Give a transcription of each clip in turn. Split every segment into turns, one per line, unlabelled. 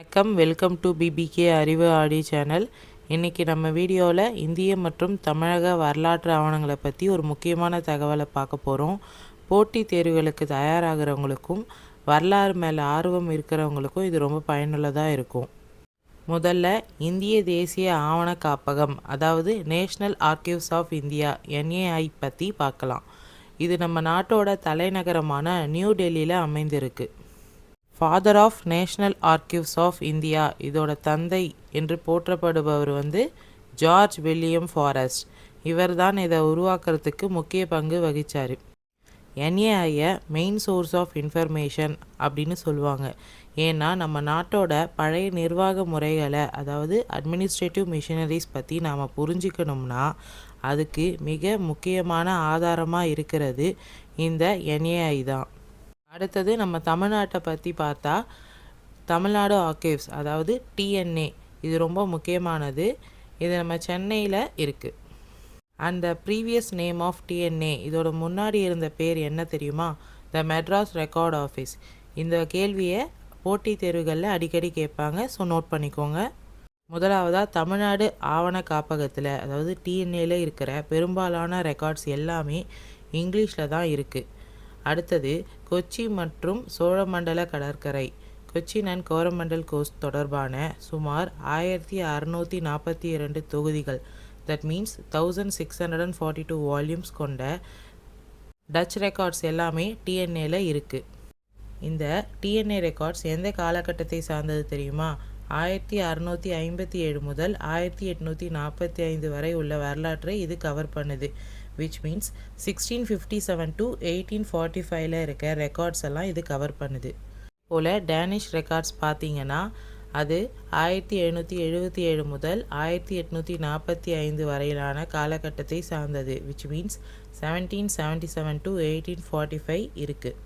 வணக்கம், welcome to PBK அறிவு ஆடி channel. இன்றைக்கி நம்ம வீடியோவில் இந்திய மற்றும் தமிழக வரலாற்று ஆவணங்களை பற்றி ஒரு முக்கியமான தகவலை பார்க்க போகிறோம். போட்டித் தேர்வுகளுக்கு தயாராகிறவங்களுக்கும் வரலாறு மேலே ஆர்வம் இருக்கிறவங்களுக்கும் இது ரொம்ப பயனுள்ளதாக இருக்கும். முதல்ல இந்திய தேசிய ஆவண காப்பகம், அதாவது national archives of India NAI பற்றி பார்க்கலாம். இது நம்ம நாட்டோட தலைநகரமான நியூ டெல்லியில் அமைந்திருக்கு. Father of national archives of India, இதோட தந்தை என்று போற்றப்படுபவர் ஜார்ஜ் வில்லியம் ஃபாரஸ்ட். இவர் தான் இதை உருவாக்குறதுக்கு முக்கிய பங்கு வகித்தார். NAIயை மெயின் சோர்ஸ் ஆஃப் இன்ஃபர்மேஷன் அப்படின்னு சொல்லுவாங்க. ஏன்னா நம்ம நாட்டோட பழைய நிர்வாக முறைகளை, அதாவது அட்மினிஸ்ட்ரேட்டிவ் மிஷினரிஸ் பற்றி நாம் புரிஞ்சுக்கணும்னா அதுக்கு மிக முக்கியமான ஆதாரமாக இருக்கிறது இந்த NAI தான். அடுத்தது நம்ம தமிழ்நாட்டை பற்றி பார்த்தா தமிழ்நாடு ஆர்கிவ்ஸ், அதாவது TNA, இது ரொம்ப முக்கியமானது. இது நம்ம சென்னையில் இருக்குது. அந்த ப்ரீவியஸ் நேம் ஆஃப் TNA, இதோட முன்னாடி இருந்த பேர் என்ன தெரியுமா? த மெட்ராஸ் ரெக்கார்ட் ஆஃபீஸ். இந்த கேள்வியை போட்டித் தேர்வுகளில் அடிக்கடி கேட்பாங்க, ஸோ நோட் பண்ணிக்கோங்க. முதலாவதாக தமிழ்நாடு ஆவண காப்பகத்தில், அதாவது TNAல இருக்கிற பெரும்பாலான ரெக்கார்ட்ஸ் எல்லாமே இங்கிலீஷில் தான் இருக்குது. அடுத்தது கொச்சி மற்றும் சோழமண்டல கடற்கரை, கொச்சின் அண்ட் கோரமண்டல் கோஸ்ட் தொடர்பான சுமார் 1642 தொகுதிகள், தட் மீன்ஸ் 1642 வால்யூம்ஸ் கொண்ட டச் ரெக்கார்ட்ஸ் எல்லாமே TNAல இருக்குது. இந்த TNA ரெக்கார்ட்ஸ் எந்த காலகட்டத்தை சார்ந்தது தெரியுமா? 1657 முதல் 1845 வரை உள்ள வரலாற்றை இது கவர் பண்ணுது. which means 1657 to 1845 இருக்க ரெக்கார்ட்ஸ் எல்லாம் இது கவர் பண்ணுது. போல் டேனிஷ் ரெக்கார்ட்ஸ் பார்த்தீங்கன்னா அது 1777 முதல் 1845 வரையிலான காலகட்டத்தை சார்ந்தது. which means 1777 to 1845 இருக்குது.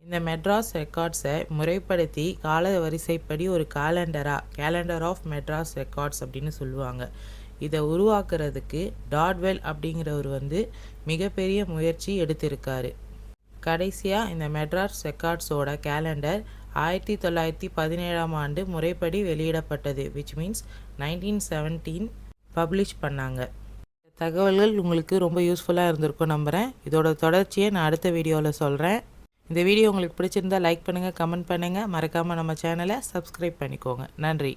இந்த மெட்ராஸ் ரெக்கார்ட்ஸை முறைப்படுத்தி கால வரிசைப்படி ஒரு கேலண்டர் ஆஃப் மெட்ராஸ் ரெக்கார்ட்ஸ் அப்படின்னு சொல்லுவாங்க. இதை உருவாக்குறதுக்கு டாட்வெல் அப்படிங்கிறவர் மிகப்பெரிய முயற்சி எடுத்திருக்காரு. கடைசியாக இந்த மெட்ராஸ் ரெக்கார்ட்ஸோட கேலண்டர் 1917ஆம் ஆண்டு முறைப்படி வெளியிடப்பட்டது. விச் மீன்ஸ் 1917 பப்ளிஷ் பண்ணாங்க. தகவல்கள் உங்களுக்கு ரொம்ப யூஸ்ஃபுல்லாக இருந்திருக்கும் நம்புகிறேன். இதோட தொடர்ச்சியை நான் அடுத்த வீடியோவில் சொல்கிறேன். இந்த வீடியோ உங்களுக்கு பிடிச்சிருந்தா லைக் பண்ணுங்கள், கமெண்ட் பண்ணுங்கள், மறக்காமல் நம்ம சேனலை சப்ஸ்கிரைப் பண்ணிக்கோங்க. நன்றி.